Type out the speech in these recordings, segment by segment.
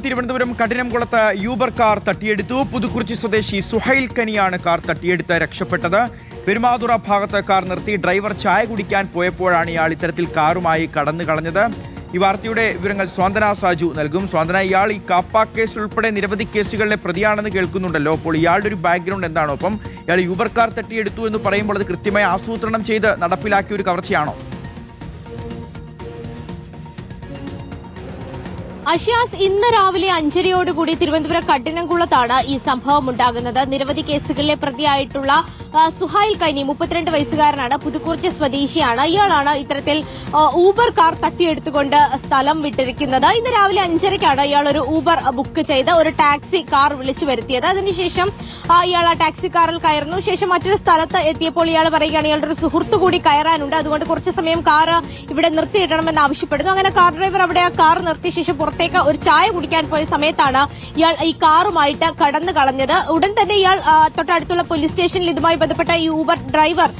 തിരുവനന്തപുരം കഠിനംകുളത്ത് Uber car തട്ടിയെടുത്തു. പുതുക്കുറിച്ചി സ്വദേശി സുഹൈൽ കനിയാണ് കാർ തട്ടിയെടുത്ത് രക്ഷപ്പെട്ടത്. പെരുമാതുറ ഭാഗത്ത് കാർ നിർത്തി ഡ്രൈവർ ചായ കുടിക്കാൻ പോയപ്പോഴാണ് ഇയാൾ ഇത്തരത്തിൽ കാറുമായി കടന്നു കളഞ്ഞത്. ഈ വാർത്തയുടെ വിവരങ്ങൾ സ്വാന്തന സാജു നൽകും. സ്വാന്തന, ഇയാൾ ഈ കാപ്പ കേസ് ഉൾപ്പെടെ നിരവധി കേസുകളിലെ പ്രതിയാണെന്ന് കേൾക്കുന്നുണ്ടല്ലോ. അപ്പോൾ ഇയാളുടെ ഒരു ബാക്ക്ഗ്രൗണ്ട് എന്താണോ? അപ്പം ഇയാൾ യൂബർ കാർ തട്ടിയെടുത്തു എന്ന് പറയുമ്പോൾ അത് കൃത്യമായി ആസൂത്രണം ചെയ്ത് നടപ്പിലാക്കിയ ഒരു കവർച്ചയാണോ? അഷിയാസ്, ഇന്ന് രാവിലെ 5:30യോടുകൂടി തിരുവനന്തപുരം കഠിനംകുളത്താണ് ഈ സംഭവം ഉണ്ടാകുന്നത്. നിരവധി കേസുകളിലെ പ്രതിയായിട്ടുള്ള സുഹൈൽ കനി 32 വയസ്സുകാരനാണ്. പുതുക്കുറിച്ചി സ്വദേശിയാണ്. ഇയാളാണ് ഇത്തരത്തിൽ ഊബർ കാർ തട്ടിയെടുത്തുകൊണ്ട് സ്ഥലം വിട്ടിരിക്കുന്നത്. ഇന്ന് രാവിലെ 5:30ക്കാണ് ഇയാൾ ഒരു ഊബർ ബുക്ക് ചെയ്ത് ഒരു ടാക്സി കാർ വിളിച്ചു വരുത്തിയത്. അതിനുശേഷം ഇയാൾ ആ ടാക്സി കാറിൽ കയറുന്നു. ശേഷം മറ്റൊരു സ്ഥലത്ത് എത്തിയപ്പോൾ ഇയാൾ പറയുകയാണ് ഇയാളുടെ ഒരു സുഹൃത്തു കൂടി കയറാനുണ്ട്, അതുകൊണ്ട് കുറച്ചു സമയം കാർ ഇവിടെ നിർത്തിയിടണമെന്ന് ആവശ്യപ്പെടുന്നു. അങ്ങനെ കാർ ഡ്രൈവർ അവിടെ ആ കാർ നിർത്തിയ ശേഷം പുറത്തേക്ക് ഒരു ചായ കുടിക്കാൻ പോയ സമയത്താണ് ഇയാൾ ഈ കാറുമായിട്ട് കടന്നു കളഞ്ഞത്. ഉടൻ തന്നെ ഇയാൾ തൊട്ടടുത്തുള്ള പോലീസ് സ്റ്റേഷനിൽ ഇതുമായി ബന്ധപ്പെട്ട ഈ ഊബർ ഡ്രൈവർ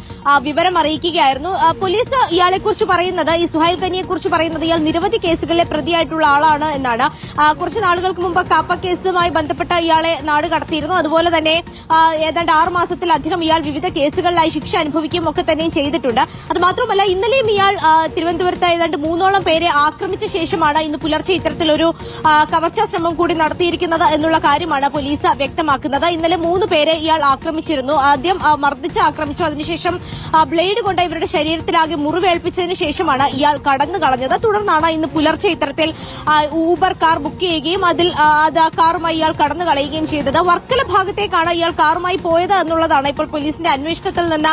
വിവരം അറിയിക്കുകയായിരുന്നു. പോലീസ് ഇയാളെക്കുറിച്ച് പറയുന്നത്, ഈ സുഹൈൽ കനിയെക്കുറിച്ച് പറയുന്നത്, ഇയാൾ നിരവധി കേസുകളിലെ പ്രതിയായിട്ടുള്ള ആളാണ് എന്നാണ്. കുറച്ച് നാളുകൾക്ക് മുമ്പ് കാപ്പ കേസുമായി ബന്ധപ്പെട്ട ഇയാളെ നാട് കടത്തിയിരുന്നു. അതുപോലെ തന്നെ ഏതാണ്ട് 6 മാസത്തിലധികം ഇയാൾ വിവിധ കേസുകളിലായി ശിക്ഷ അനുഭവിക്കുകയും ഒക്കെ തന്നെയും ചെയ്തിട്ടുണ്ട്. അത് മാത്രമല്ല, ഇന്നലെയും ഇയാൾ തിരുവനന്തപുരത്ത് ഏതാണ്ട് 3ഓളം പേരെ ആക്രമിച്ച ശേഷമാണ് ഇന്ന് പുലർച്ചെ ഇത്തരത്തിലൊരു കവർച്ചാ ശ്രമം കൂടി നടത്തിയിരിക്കുന്നത് എന്നുള്ള കാര്യമാണ് പോലീസ് വ്യക്തമാക്കുന്നത്. ഇന്നലെ 3 പേരെ ഇയാൾ ആക്രമിച്ചിരുന്നു. ആദ്യം മർദ്ദിച്ച് ആക്രമിച്ചു. അതിനുശേഷം ബ്ലേഡ് കൊണ്ട് ഇവരുടെ ശരീരത്തിലാകെ മുറിവേൽപ്പിച്ചതിന് ശേഷമാണ് ഇയാൾ കടന്നു കളഞ്ഞത്. തുടർന്നാണ് ഇന്ന് പുലർച്ചെ ഇത്തരത്തിൽ ഊബർ കാർ ബുക്ക് ചെയ്യുകയും അതിൽ കാറുമായി ഇയാൾ കടന്നു കളയുകയും ചെയ്തത്. വർക്കല ഭാഗത്തേക്കാണ് ഇയാൾ കാറുമായി പോയത് എന്നുള്ളതാണ് ഇപ്പോൾ പോലീസിന്റെ അന്വേഷണത്തിൽ നിന്ന്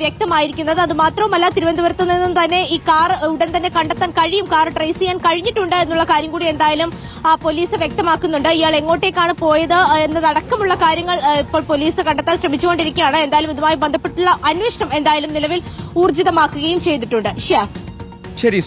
വ്യക്തമായിരിക്കുന്നത്. അത് മാത്രമല്ല, തിരുവനന്തപുരത്ത് നിന്നും തന്നെ ഈ കാർ ഉടൻ തന്നെ കണ്ടെത്താൻ കഴിയും, കാർ ട്രേസ് ചെയ്യാൻ കഴിഞ്ഞിട്ടുണ്ട് എന്നുള്ള കാര്യം കൂടി എന്തായാലും പോലീസ് വ്യക്തമാക്കുന്നുണ്ട്. ഇയാൾ എങ്ങോട്ടേക്കാണ് പോയത് എന്നതടക്കമുള്ള കാര്യങ്ങൾ ഇപ്പോൾ പോലീസ് കണ്ടെത്താൻ ശ്രമിച്ചുകൊണ്ടിരിക്കുകയാണ്. എന്തായാലും ഇതുമായി ബന്ധപ്പെട്ടുള്ള അന്വേഷണം എന്തായാലും നിലവിൽ ഊർജിതമാക്കുകയും ചെയ്തിട്ടുണ്ട്. ശരി.